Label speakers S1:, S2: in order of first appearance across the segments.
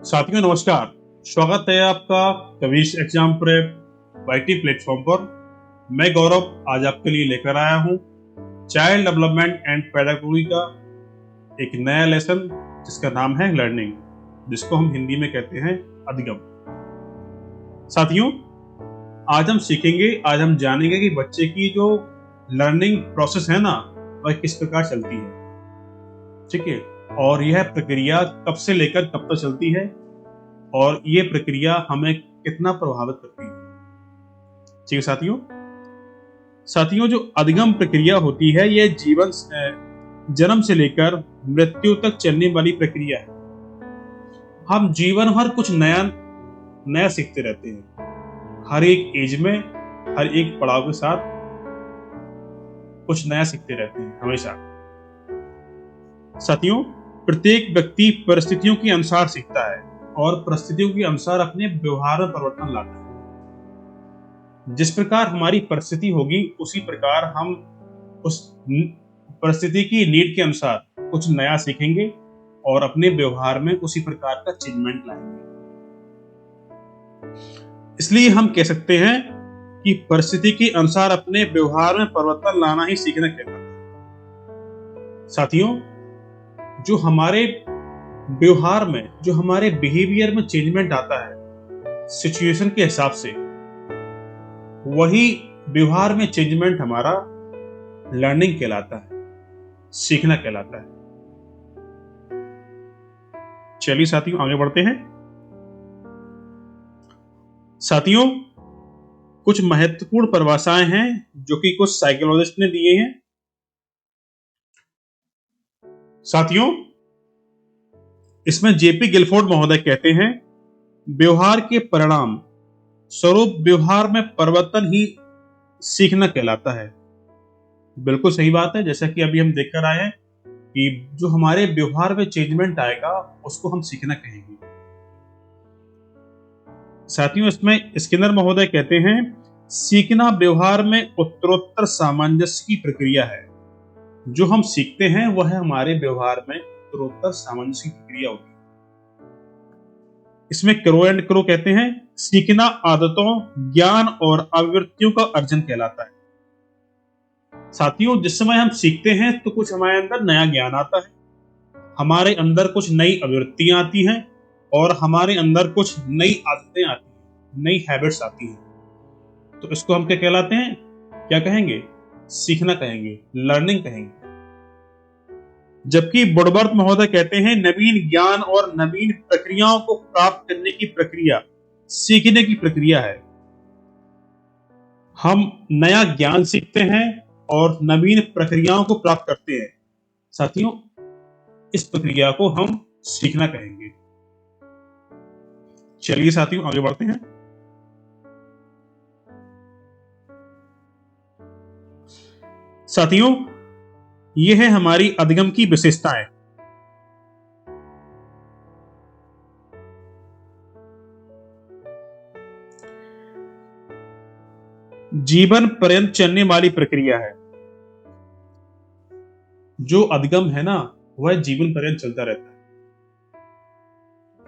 S1: साथियों नमस्कार। स्वागत है आपका Kavish exam prep YT platform पर। मैं गौरव आज आपके लिए लेकर आया हूं चाइल्ड डेवलपमेंट एंड पेडागोगी का एक नया लेसन जिसका नाम है लर्निंग, जिसको हम हिंदी में कहते हैं अधिगम। साथियों आज हम सीखेंगे, आज हम जानेंगे कि बच्चे की जो लर्निंग प्रोसेस है ना वह किस प्रकार चलती है। ठीक है, और यह प्रक्रिया कब से लेकर कब तक चलती है और ये प्रक्रिया हमें कितना प्रभावित करती है। ठीक है साथियों जो अधिगम प्रक्रिया होती है यह जीवन जन्म से लेकर मृत्यु तक चलने वाली प्रक्रिया है। हम जीवन भर कुछ नया नया सीखते रहते हैं। हर एक एज में, हर एक पड़ाव के साथ कुछ नया सीखते रहते हैं हमेशा। साथियों प्रत्येक व्यक्ति परिस्थितियों के अनुसार सीखता है और परिस्थितियों के अनुसार अपने व्यवहार में परिवर्तन लाता है। जिस प्रकार हमारी परिस्थिति होगी उसी प्रकार हम उस परिस्थिति की नीड के अनुसार कुछ नया सीखेंगे और अपने व्यवहार में उसी प्रकार का चेंजमेंट लाएंगे। इसलिए हम कह सकते हैं कि परिस्थिति के अनुसार अपने व्यवहार में परिवर्तन लाना ही सीखना कहलाता है। साथियों जो हमारे व्यवहार में, जो हमारे बिहेवियर में चेंजमेंट आता है सिचुएशन के हिसाब से, वही व्यवहार में चेंजमेंट हमारा लर्निंग कहलाता है, सीखना कहलाता है। चलिए साथियों आगे बढ़ते हैं। साथियों कुछ महत्वपूर्ण परिभाषाएं हैं जो कि कुछ साइकोलॉजिस्ट ने दिए हैं। साथियों इसमें जेपी गिलफोर्ड महोदय कहते हैं व्यवहार के परिणाम स्वरूप व्यवहार में परिवर्तन ही सीखना कहलाता है। बिल्कुल सही बात है। जैसा कि अभी हम देखकर आए हैं कि जो हमारे व्यवहार में चेंजमेंट आएगा उसको हम सीखना कहेंगे। साथियों इसमें स्किनर महोदय कहते हैं सीखना व्यवहार में उत्तरोत्तर सामंजस्य की प्रक्रिया है। जो हम सीखते हैं वह हमारे व्यवहार में उत्तरोत्तर सामंजस्य की प्रक्रिया होती है। इसमें क्रो एंड क्रो कहते हैं सीखना आदतों, ज्ञान और आवृत्तियों का अर्जन कहलाता है। साथियों जिस समय हम सीखते हैं तो कुछ हमारे अंदर नया ज्ञान आता है, हमारे अंदर कुछ नई आवृत्तियां आती हैं और हमारे अंदर कुछ नई आदतें आती हैं, नई हैबिट्स आती हैं। तो इसको हम क्या कहलाते हैं, क्या कहेंगे, सीखना कहेंगे, लर्निंग कहेंगे। जबकि वुडवर्थ महोदय कहते हैं नवीन ज्ञान और नवीन प्रक्रियाओं को प्राप्त करने की प्रक्रिया सीखने की प्रक्रिया है। हम नया ज्ञान सीखते हैं और नवीन प्रक्रियाओं को प्राप्त करते हैं। साथियों इस प्रक्रिया को हम सीखना कहेंगे। चलिए साथियों आगे बढ़ते हैं। साथियों ये है हमारी अधिगम की विशेषताएं। जीवन पर्यंत चलने वाली प्रक्रिया है। जो अधिगम है ना वह जीवन पर्यंत चलता रहता है।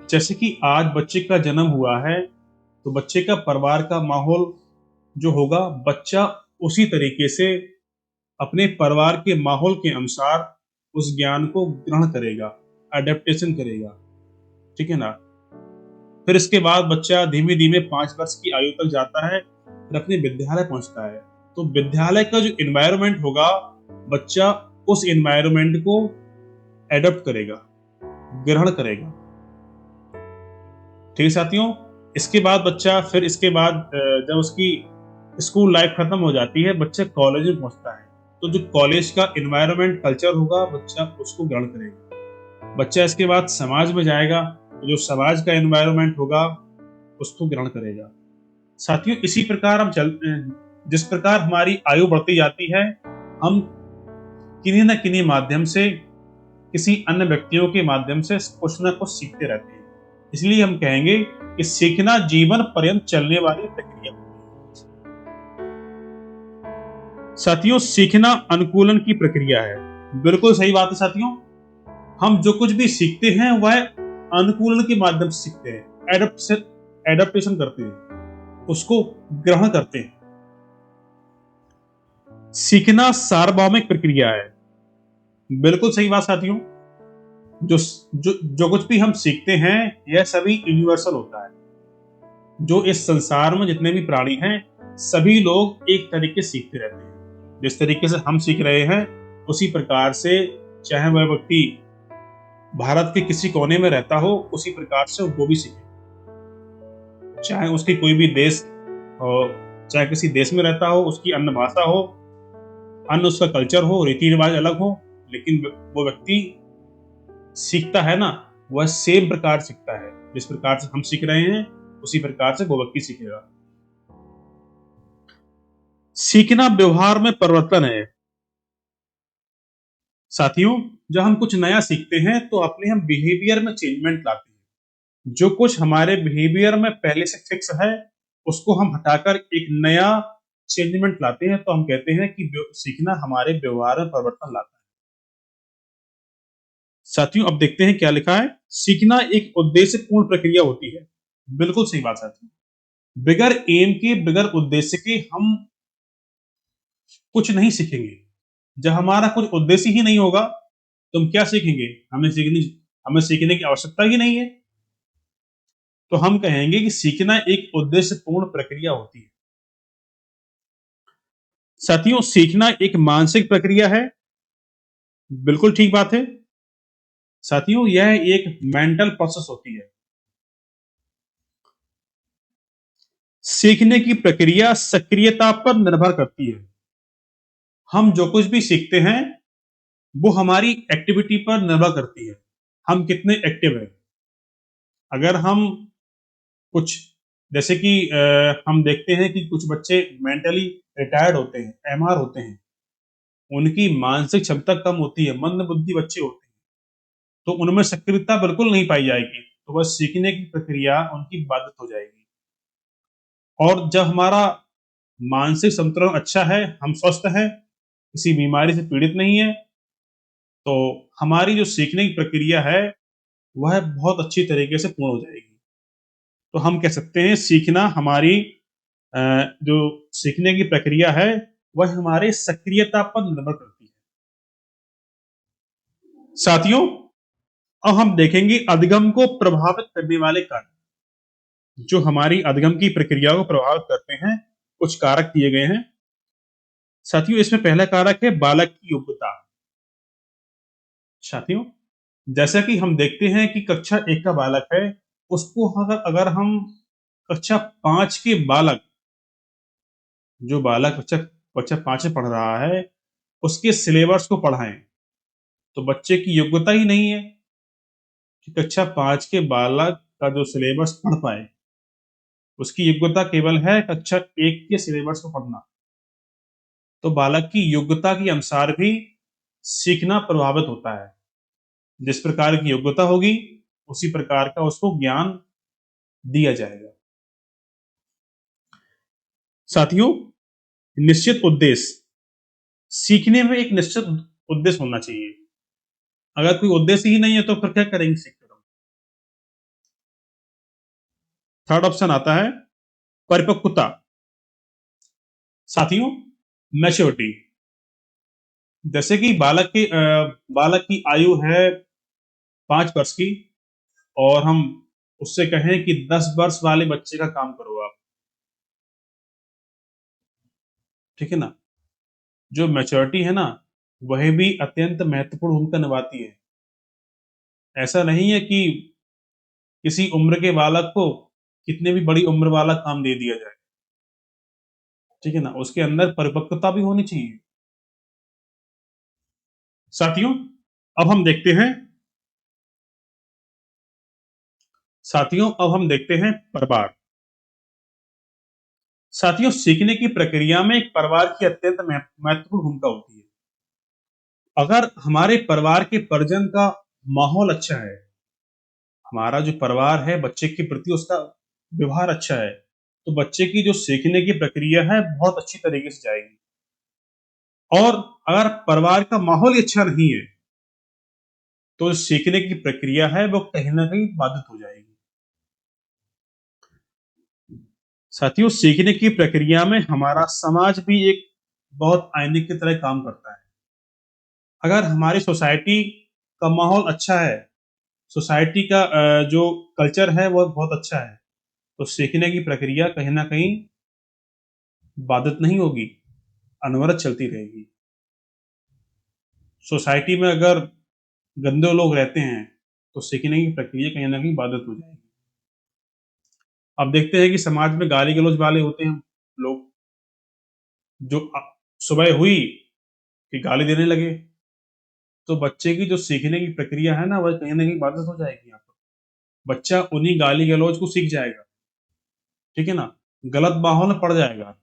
S1: जैसे कि आज बच्चे का जन्म हुआ है तो बच्चे का परिवार का माहौल जो होगा, बच्चा उसी तरीके से अपने परिवार के माहौल के अनुसार उस ज्ञान को ग्रहण करेगा, एडेप्टेशन करेगा। ठीक है ना। फिर इसके बाद बच्चा धीमे धीमे 5 वर्ष की आयु तक जाता है, फिर अपने विद्यालय पहुंचता है। तो विद्यालय का जो एनवायरनमेंट होगा, बच्चा उस एनवायरनमेंट को एडॉप्ट करेगा, ग्रहण करेगा। ठीक है साथियों। इसके बाद बच्चा, फिर इसके बाद जब उसकी स्कूल लाइफ खत्म हो जाती है, बच्चा कॉलेज में पहुंचता है। तो जो कॉलेज का एनवायरनमेंट, कल्चर होगा, बच्चा उसको ग्रहण करेगा। बच्चा इसके बाद समाज में जाएगा, तो जो समाज का एनवायरनमेंट होगा उसको ग्रहण करेगा। साथियों इसी प्रकार हम जिस प्रकार हमारी आयु बढ़ती जाती है, हम किन्हीं न किन्हीं माध्यम से, किसी अन्य व्यक्तियों के माध्यम से कुछ न कुछ सीखते रहते हैं। इसलिए हम कहेंगे कि सीखना जीवन पर्यंत चलने वाली प्रक्रिया। साथियों सीखना अनुकूलन की प्रक्रिया है। बिल्कुल सही बात है साथियों। हम जो कुछ भी सीखते हैं वह अनुकूलन के माध्यम से सीखते हैं, एडेप्टेशन करते हैं, उसको ग्रहण करते हैं। सीखना सार्वभौमिक प्रक्रिया है। बिल्कुल सही बात साथियों। जो जो जो कुछ भी हम सीखते हैं यह सभी यूनिवर्सल होता है। जो इस संसार में जितने भी प्राणी हैं सभी लोग एक तरीके से सीखते रहते हैं। जिस तरीके से हम सीख रहे हैं उसी प्रकार से चाहे वह व्यक्ति भारत के किसी कोने में रहता हो उसी प्रकार से वो भी सीखे। चाहे उसकी कोई भी देश हो, चाहे किसी देश में रहता हो, उसकी अन्य भाषा हो, अन्य उसका कल्चर हो, रीति रिवाज अलग हो, लेकिन वो व्यक्ति सीखता है ना, वह सेम प्रकार सीखता है। जिस प्रकार से हम सीख रहे हैं उसी प्रकार से वो व्यक्ति सीखेगा। सीखना व्यवहार में परिवर्तन है। साथियों, जब हम कुछ नया सीखते हैं तो अपने हम बिहेवियर में चेंजमेंट लाते हैं। जो कुछ हमारे बिहेवियर में पहले से फिक्स है उसको हम हटाकर एक नया चेंजमेंट लाते हैं, तो हम कहते हैं कि सीखना हमारे व्यवहार में परिवर्तन लाता है। साथियों, अब देखते हैं क्या लिखा है। सीखना एक उद्देश्यपूर्ण प्रक्रिया होती है। बिल्कुल सही बात साथियों। बिगर एम के, बिगर उद्देश्य के हम कुछ नहीं सीखेंगे। जब हमारा कुछ उद्देश्य ही नहीं होगा तो हम क्या सीखेंगे? हमें सीखने की आवश्यकता ही नहीं है। तो हम कहेंगे कि सीखना एक उद्देश्यपूर्ण प्रक्रिया होती है। साथियों, सीखना एक मानसिक प्रक्रिया है। बिल्कुल ठीक बात है। साथियों, यह एक मेंटल प्रोसेस होती है। सीखने की प्रक्रिया सक्रियता पर निर्भर करती है। हम जो कुछ भी सीखते हैं वो हमारी एक्टिविटी पर निर्भर करती है। हम कितने एक्टिव हैं। अगर हम कुछ जैसे कि हम देखते हैं कि कुछ बच्चे मेंटली रिटायर्ड होते हैं, एमआर होते हैं, उनकी मानसिक क्षमता कम होती है, मंद बुद्धि बच्चे होते हैं, तो उनमें सक्रियता बिल्कुल नहीं पाई जाएगी, तो वह सीखने की प्रक्रिया उनकी बाधित हो जाएगी। और जब हमारा मानसिक संतुलन अच्छा है, हम स्वस्थ हैं, किसी बीमारी से पीड़ित नहीं है, तो हमारी जो सीखने की प्रक्रिया है वह बहुत अच्छी तरीके से पूर्ण हो जाएगी। तो हम कह सकते हैं सीखना हमारी जो सीखने की प्रक्रिया है वह हमारे सक्रियता पर निर्भर करती है। साथियों, अब हम देखेंगे अधिगम को प्रभावित करने वाले कारक। जो हमारी अधिगम की प्रक्रिया को प्रभावित करते हैं कुछ कारक दिए गए हैं। साथियों, इसमें पहला कारक है बालक की योग्यता। साथियों, जैसा कि हम देखते हैं कि कक्षा 1 का बालक है, उसको अगर अगर हम कक्षा 5 के बालक, जो बालक कक्षा कक्षा 5 में पढ़ रहा है, उसके सिलेबस को पढ़ाएं तो बच्चे की योग्यता ही नहीं है कि कक्षा 5 के बालक का जो सिलेबस पढ़ पाए। उसकी योग्यता केवल है कक्षा 1 के सिलेबस को पढ़ना। तो बालक की योग्यता के अनुसार भी सीखना प्रभावित होता है। जिस प्रकार की योग्यता होगी उसी प्रकार का उसको ज्ञान दिया जाएगा। साथियों, निश्चित उद्देश्य। सीखने में एक निश्चित उद्देश्य होना चाहिए। अगर कोई उद्देश्य ही नहीं है तो फिर क्या करेंगे सीखकर? थर्ड ऑप्शन आता है परिपक्वता। साथियों, मैच्योरिटी। जैसे कि बालक की आयु है 5 वर्ष की और हम उससे कहें कि 10 वर्ष वाले बच्चे का काम करो आप, ठीक है ना? जो मैच्योरिटी है ना वह भी अत्यंत महत्वपूर्ण भूमिका निभाती है। ऐसा नहीं है कि किसी उम्र के बालक को कितने भी बड़ी उम्र वाला काम दे दिया जाए, ठीक है ना? उसके अंदर परिपक्वता भी होनी चाहिए। साथियों, अब हम देखते हैं परिवार। साथियों, सीखने की प्रक्रिया में एक परिवार की अत्यंत महत्वपूर्ण भूमिका होती है। अगर हमारे परिवार के परिजन का माहौल अच्छा है, हमारा जो परिवार है बच्चे के प्रति उसका व्यवहार अच्छा है, तो बच्चे की जो सीखने की प्रक्रिया है बहुत अच्छी तरीके से जाएगी। और अगर परिवार का माहौल ही अच्छा नहीं है तो सीखने की प्रक्रिया है वो कहीं ना कहीं बाधित हो जाएगी। साथियों, सीखने की प्रक्रिया में हमारा समाज भी एक बहुत आईने की तरह काम करता है। अगर हमारी सोसाइटी का माहौल अच्छा है, सोसाइटी का जो कल्चर है वो बहुत अच्छा है, तो सीखने की प्रक्रिया कहीं ना कहीं बाधित नहीं होगी, अनवरत चलती रहेगी। सोसाइटी में अगर गंदे लोग रहते हैं तो सीखने की प्रक्रिया कहीं ना कहीं बाधित हो जाएगी। अब देखते हैं कि समाज में गाली गलौज वाले होते हैं लोग, जो सुबह हुई कि गाली देने लगे, तो बच्चे की जो सीखने की प्रक्रिया है ना वह कहीं ना कहीं बाधित हो जाएगी। यहाँ पर बच्चा उन्हीं गाली गलौज को सीख जाएगा, ठीक है ना, गलत माहौल में पड़ जाएगा।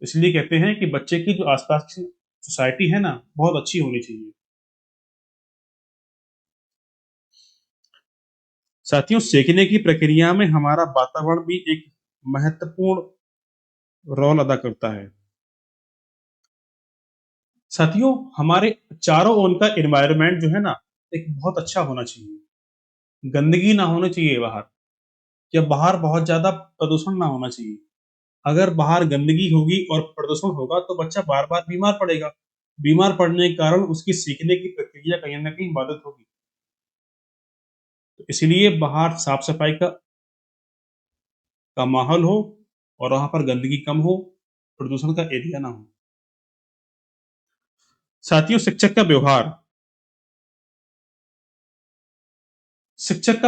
S1: इसलिए कहते हैं कि बच्चे की जो आसपास की सोसाइटी है ना बहुत अच्छी होनी चाहिए। साथियों, सीखने की प्रक्रिया में हमारा वातावरण भी एक महत्वपूर्ण रोल अदा करता है। साथियों, हमारे चारों ओर का एनवायरनमेंट जो है ना एक बहुत अच्छा होना चाहिए। गंदगी ना होनी चाहिए बाहर, या बाहर बहुत ज्यादा प्रदूषण ना होना चाहिए। अगर बाहर गंदगी होगी और प्रदूषण होगा तो बच्चा बार बार बीमार पड़ेगा। बीमार पड़ने के कारण उसकी सीखने की प्रक्रिया कहीं ना कहीं बाधित होगी। तो इसलिए बाहर साफ सफाई का माहौल हो और वहां पर गंदगी कम हो, प्रदूषण का एरिया ना हो। साथियों, शिक्षक का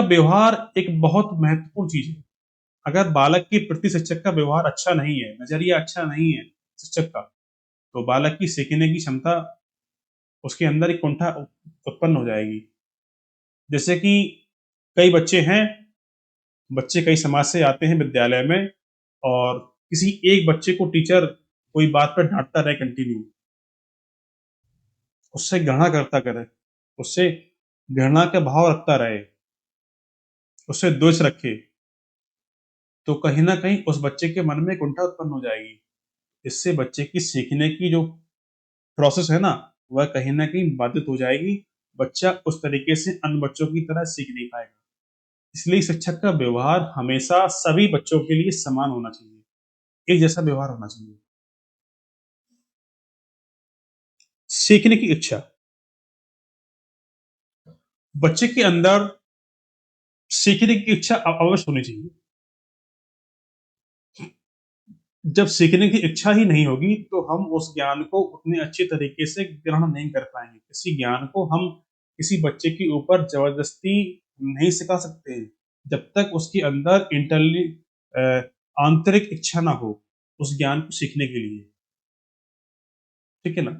S1: व्यवहार एक बहुत महत्वपूर्ण चीज है। अगर बालक के प्रति शिक्षक का व्यवहार अच्छा नहीं है, नजरिया अच्छा नहीं है शिक्षक का, तो बालक की सीखने की क्षमता, उसके अंदर एक कुंठा उत्पन्न हो जाएगी। जैसे कि कई बच्चे हैं, बच्चे कई समाज से आते हैं विद्यालय में, और किसी एक बच्चे को टीचर कोई बात पर डांटता रहे कंटिन्यू, उससे घृणा करता करे, उससे घृणा का भाव रखता रहे, उससे द्वेष रखे, तो कहीं ना कहीं उस बच्चे के मन में कुंठा उत्पन्न हो जाएगी। इससे बच्चे की सीखने की जो प्रोसेस है ना वह कहीं ना कहीं बाधित हो जाएगी। बच्चा उस तरीके से अन्य बच्चों की तरह सीख नहीं पाएगा। इसलिए शिक्षक का व्यवहार हमेशा सभी बच्चों के लिए समान होना चाहिए, एक जैसा व्यवहार होना चाहिए। सीखने की इच्छा, बच्चे के अंदर सीखने की इच्छा अवश्य होनी चाहिए। जब सीखने की इच्छा ही नहीं होगी तो हम उस ज्ञान को उतने अच्छे तरीके से ग्रहण नहीं कर पाएंगे। किसी ज्ञान को हम किसी बच्चे के ऊपर जबरदस्ती नहीं सिखा सकते हैं जब तक उसके अंदर आंतरिक इच्छा ना हो उस ज्ञान को सीखने के लिए, ठीक है ना।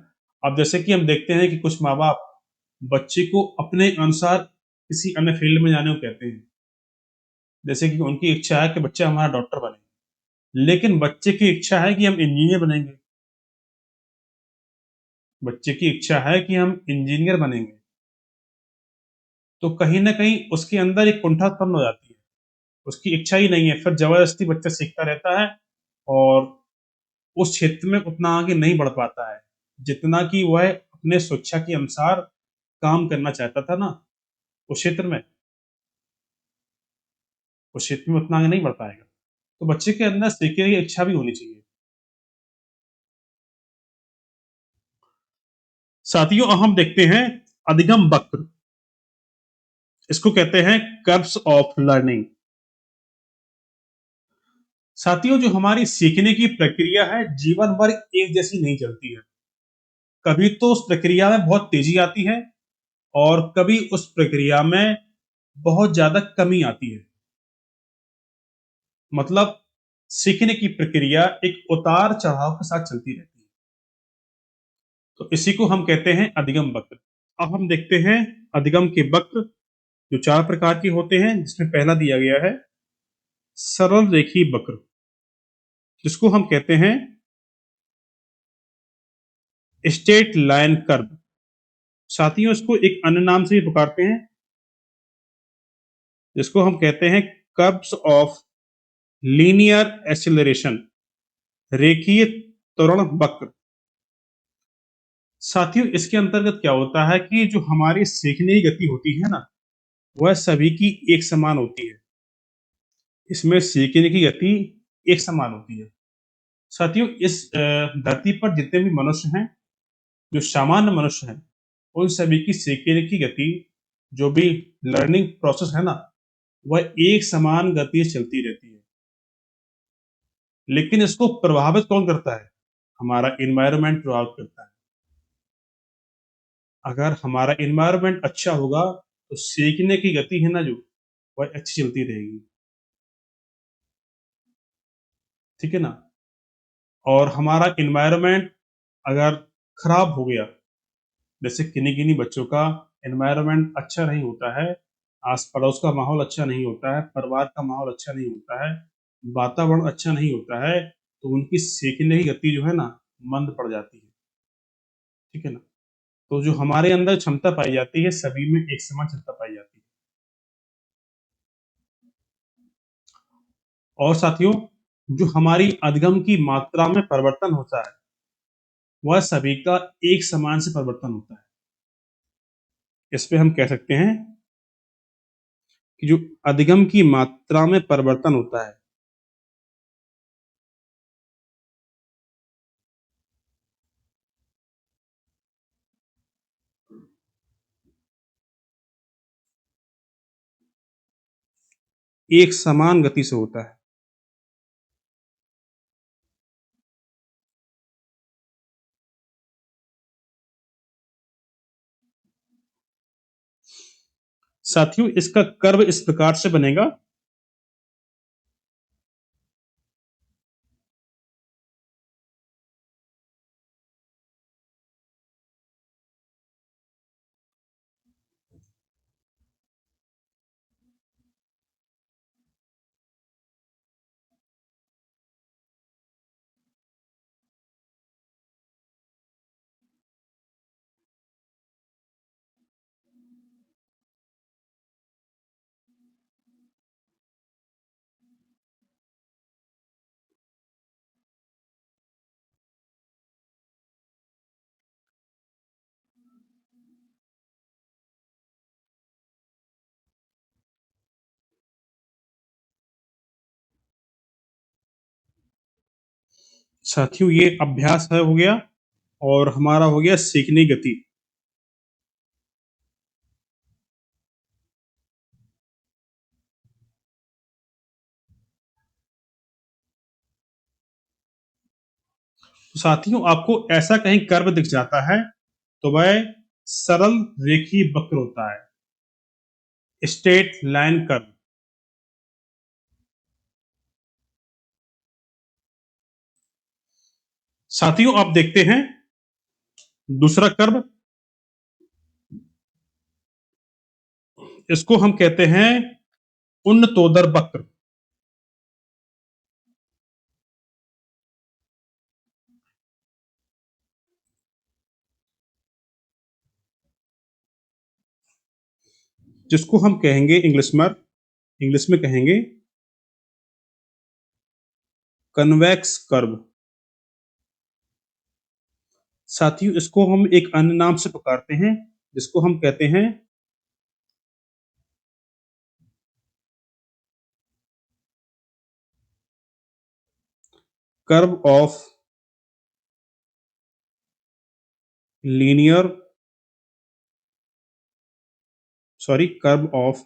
S1: अब जैसे कि हम देखते हैं कि कुछ माँ बाप बच्चे को अपने अनुसार किसी अन्य फील्ड में जाने को कहते हैं। जैसे कि उनकी इच्छा है कि बच्चा हमारा डॉक्टर बने, लेकिन बच्चे की इच्छा है कि हम इंजीनियर बनेंगे, बच्चे की इच्छा है कि हम इंजीनियर बनेंगे, तो कहीं ना कहीं उसके अंदर एक कुंठा उत्पन्न हो जाती है। उसकी इच्छा ही नहीं है, फिर जबरदस्ती बच्चा सीखता रहता है और उस क्षेत्र में उतना आगे नहीं बढ़ पाता है जितना कि वह अपने स्वेच्छा के अनुसार काम करना चाहता था ना। उस क्षेत्र में उस क्षेत्र में उतना आगे नहीं बढ़ पाएगा। तो बच्चे के अंदर सीखने की इच्छा भी होनी चाहिए। साथियों, अब हम देखते हैं अधिगम वक्र। इसको कहते हैं कर्व्स ऑफ लर्निंग। साथियों, जो हमारी सीखने की प्रक्रिया है जीवन भर एक जैसी नहीं चलती है। कभी तो उस प्रक्रिया में बहुत तेजी आती है और कभी उस प्रक्रिया में बहुत ज्यादा कमी आती है। मतलब सीखने की प्रक्रिया एक उतार चढ़ाव के साथ चलती रहती है। तो इसी को हम कहते हैं अधिगम वक्र। अब हम देखते हैं अधिगम के वक्र जो चार प्रकार के होते हैं, जिसमें पहला दिया गया है सरल रेखीय वक्र, जिसको हम कहते हैं स्ट्रेट लाइन कर्व। साथियों, इसको एक अन्य नाम से भी पुकारते हैं, जिसको हम कहते हैं कर्व्स ऑफ लीनियर एक्सेलरेशन, रेखीय त्वरण वक्र। साथियों, इसके अंतर्गत क्या होता है कि जो हमारी सीखने की गति होती है ना, वह सभी की एक समान होती है। इसमें सीखने की गति एक समान होती है। साथियों, इस धरती पर जितने भी मनुष्य हैं, जो सामान्य मनुष्य हैं, उन सभी की सीखने की गति, जो भी लर्निंग प्रोसेस है ना, वह एक समान गति से चलती रहती है। लेकिन इसको प्रभावित कौन करता है? हमारा एनवायरनमेंट प्रभावित करता है। अगर हमारा एनवायरनमेंट अच्छा होगा, तो सीखने की गति है ना जो, वह अच्छी चलती रहेगी। ठीक है ना? और हमारा एनवायरनमेंट अगर खराब हो गया, जैसे किन्हीं-किन्हीं बच्चों का एनवायरनमेंट अच्छा नहीं होता है, आस-पड़ोस का माहौल अच्छा नहीं होता है, परिवार का माहौल अच्छा नहीं होता है, वातावरण अच्छा नहीं होता है, तो उनकी सीखने की गति जो है ना, मंद पड़ जाती है। ठीक है ना? तो जो हमारे अंदर क्षमता पाई जाती है, सभी में एक समान क्षमता पाई जाती है। और साथियों, जो हमारी अधिगम की मात्रा में परिवर्तन होता है, वह सभी का एक समान से परिवर्तन होता है। इस पे हम कह सकते हैं कि जो अधिगम की मात्रा में परिवर्तन होता है, एक समान गति से होता है। साथियों, इसका कर्व इस प्रकार से बनेगा। साथियों, ये अभ्यास है हो गया, और हमारा हो गया सीखने की गति। तो साथियों, आपको ऐसा कहीं कर्व दिख जाता है, तो वह सरल रेखीय वक्र होता है, स्ट्रेट लाइन कर्व। साथियों, आप देखते हैं दूसरा कर्व, इसको हम कहते हैं उन्नतोदर वक्र। जिसको हम कहेंगे इंग्लिश में कहेंगे कन्वेक्स कर्व। साथियों, इसको हम एक अन्य नाम से पुकारते हैं, जिसको हम कहते हैं curve of linear curve of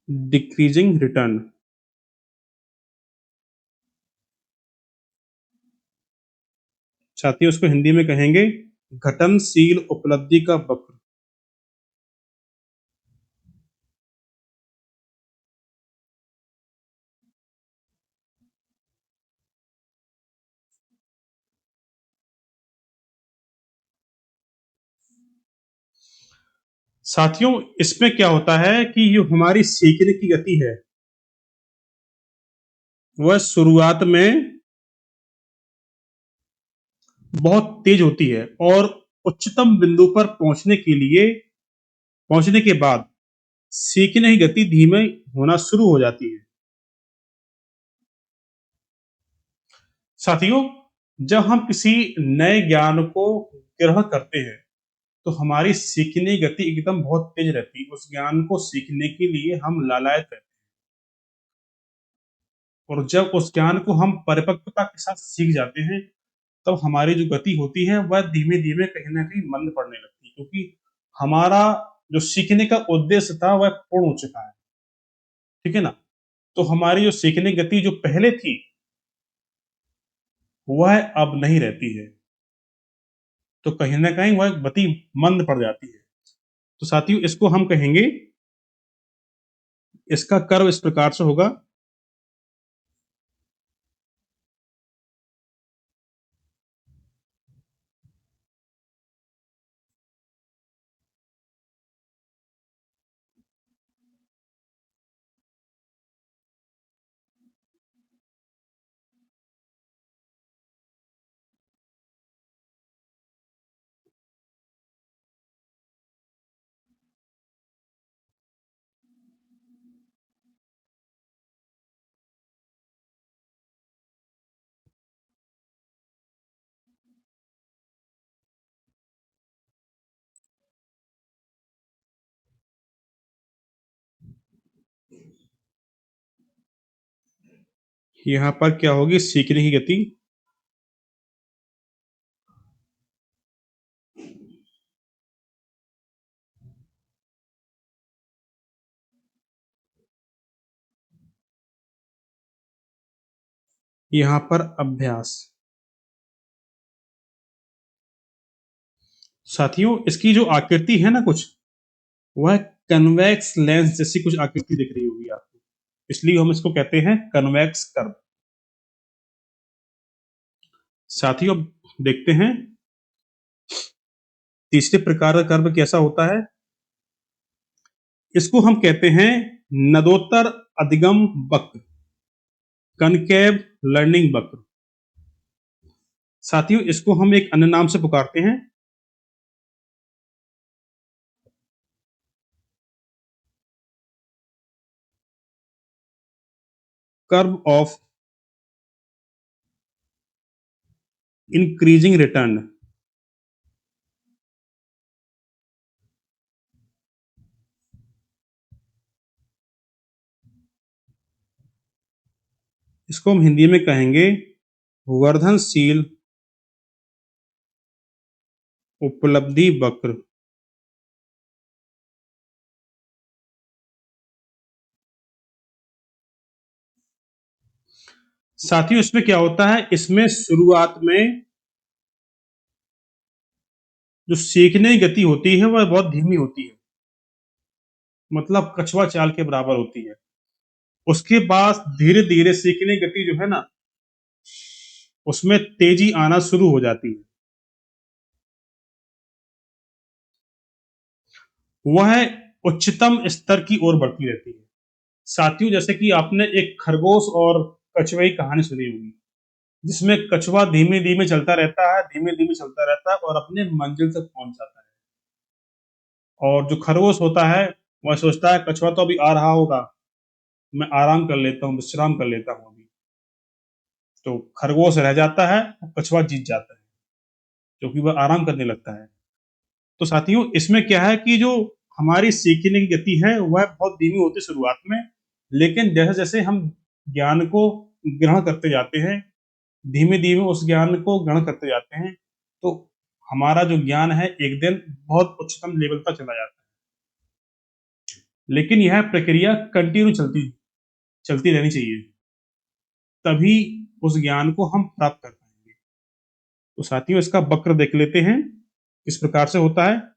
S1: decreasing return. साथियों, उसको हिंदी में कहेंगे घटनशील उपलब्धि का वक्र। साथियों, इसमें क्या होता है कि जो हमारी सीखने की गति है, वह शुरुआत में बहुत तेज होती है, और उच्चतम बिंदु पर पहुंचने के बाद सीखने की गति धीमे होना शुरू हो जाती है। साथियों, जब हम किसी नए ज्ञान को ग्रहण करते हैं तो हमारी सीखने की गति एकदम बहुत तेज रहती है। उस ज्ञान को सीखने के लिए हम लालायत रहते हैं, और जब उस ज्ञान को हम परिपक्वता के साथ सीख जाते हैं तब हमारी जो गति होती है वह धीमे धीमे कहीं ना कहीं मंद पड़ने लगती है, क्योंकि हमारा जो सीखने का उद्देश्य था वह पूर्ण हो चुका है। ठीक है ना? तो हमारी जो सीखने की गति जो पहले थी वह अब नहीं रहती है, तो कहीं ना कहीं वह गति मंद पड़ जाती है। तो साथियों, इसको हम कहेंगे, इसका कर्व इस प्रकार से होगा। यहाँ पर क्या होगी? सीखने की गति यहाँ पर अभ्यास। साथियों, इसकी जो आकृति है ना कुछ, वह कन्वेक्स लेंस जैसी कुछ आकृति दिख रही होगी आपको, इसलिए हम इसको कहते हैं कन्वेक्स कर्व। साथियों, अब देखते हैं तीसरे प्रकार का कर्व कैसा होता है। इसको हम कहते हैं नदोत्तर अधिगम वक्र, कनकेव लर्निंग वक्र। साथियों, इसको हम एक अन्य नाम से पुकारते हैं कर्व ऑफ इंक्रीजिंग रिटर्न। इसको हम हिंदी में कहेंगे वर्धनशील उपलब्धि वक्र। साथियों, इसमें क्या होता है, इसमें शुरुआत में जो सीखने की गति होती है वह बहुत धीमी होती है, मतलब कछुआ चाल के बराबर होती है। उसके बाद धीरे धीरे सीखने की गति जो है ना, उसमें तेजी आना शुरू हो जाती है। वह उच्चतम स्तर की ओर बढ़ती रहती है। साथियों, जैसे कि आपने एक खरगोश और कछुए की कहानी सुनी होगी, जिसमें कछुआ धीमे धीमे चलता रहता है, धीमे धीमे चलता रहता है और अपने मंजिल तक पहुंच जाता है। और जो खरगोश होता है वह सोचता है कछुआ तो अभी आ रहा होगा, मैं आराम कर लेता हूँ, विश्राम कर लेता हूँ अभी। तो खरगोश रह जाता है, कछुआ जीत जाता है, क्योंकि वह आराम करने लगता है। तो साथियों, इसमें क्या है कि जो हमारी सीखने की गति है वह बहुत धीमी होती है शुरुआत में, लेकिन जैसे जैसे हम ज्ञान को ग्रहण करते जाते हैं, धीमे धीमे उस ज्ञान को ग्रहण करते जाते हैं, तो हमारा जो ज्ञान है एक दिन बहुत उच्चतम लेवल पर चला जाता है। लेकिन यह प्रक्रिया कंटिन्यू चलती चलती रहनी चाहिए, तभी उस ज्ञान को हम प्राप्त कर पाएंगे। तो साथियों, इसका वक्र देख लेते हैं किस प्रकार से होता है।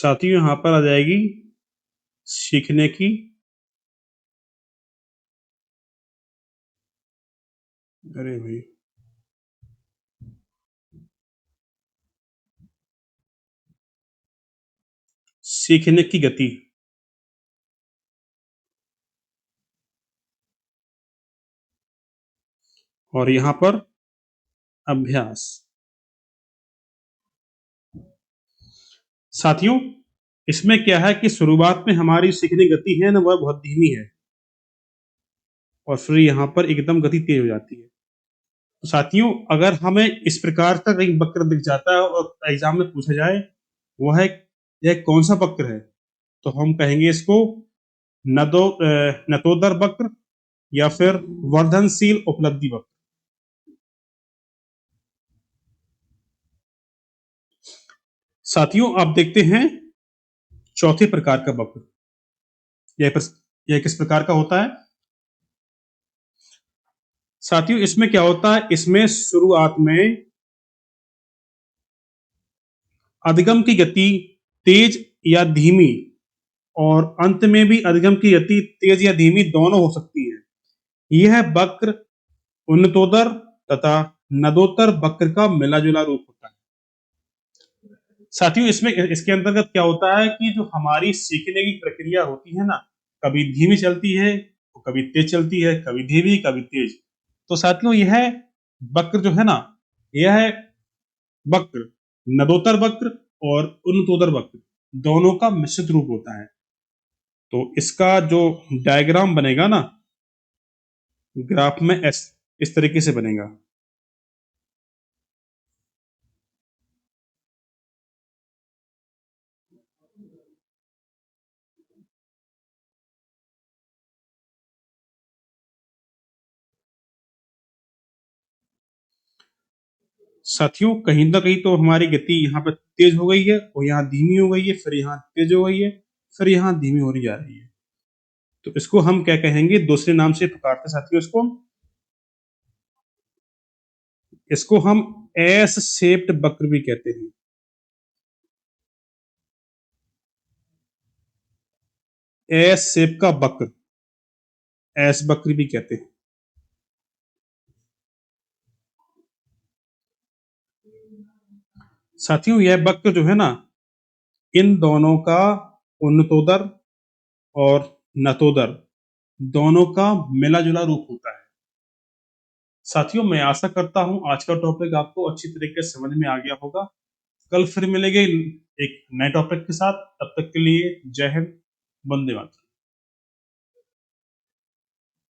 S1: साथियों यहाँ पर आ जाएगी सीखने की अरे भाई सीखने की गति। और यहाँ पर अभ्यास। साथियों इसमें क्या है कि शुरुआत में हमारी सीखने की गति है ना वह बहुत धीमी है और फिर यहाँ पर एकदम गति तेज हो जाती है। तो साथियों अगर हमें इस प्रकार का कहीं वक्र दिख जाता है और एग्जाम में पूछा जाए वह यह कौन सा वक्र है तो हम कहेंगे इसको नतोदर वक्र या फिर वर्धनशील उपलब्धि वक्र। साथियों आप देखते हैं चौथे प्रकार का वक्र यह किस प्रकार का होता है। साथियों इसमें क्या होता है इसमें शुरुआत में अधिगम की गति तेज या धीमी और अंत में भी अधिगम की गति तेज या धीमी दोनों हो सकती है। यह वक्र उन्नतोदर तथा नदोत्तर वक्र का मिला जुला रूप होता है। साथियों इसमें इसके अंतर्गत क्या होता है कि जो हमारी सीखने की प्रक्रिया होती है ना कभी धीमी चलती है तो कभी तेज चलती है कभी धीमी कभी तेज। तो साथियों यह वक्र जो है ना यह वक्र नदोत्तर वक्र और उन्नतोदर वक्र दोनों का मिश्रित रूप होता है। तो इसका जो डायग्राम बनेगा ना ग्राफ में इस तरीके से बनेगा। साथियों कहीं ना कहीं तो हमारी गति यहाँ पर तेज हो गई है और यहाँ धीमी हो गई है फिर यहाँ तेज हो गई है फिर यहाँ धीमी हो जा रही है। तो इसको हम क्या कहेंगे दूसरे नाम से पुकारते साथियों इसको हम एस शेप्ड वक्र भी कहते हैं। एस शेप का वक्र एस वक्र भी कहते हैं। साथियों यह वक्र जो है ना इन दोनों का उन्नतोदर और नतोदर दोनों का मिला जुला रूप होता है। साथियों मैं आशा करता हूं आज का टॉपिक आपको अच्छी तरीके से समझ में आ गया होगा। कल फिर मिलेंगे एक नए टॉपिक के साथ। तब तक के लिए जय हिंद, वंदे मातरम।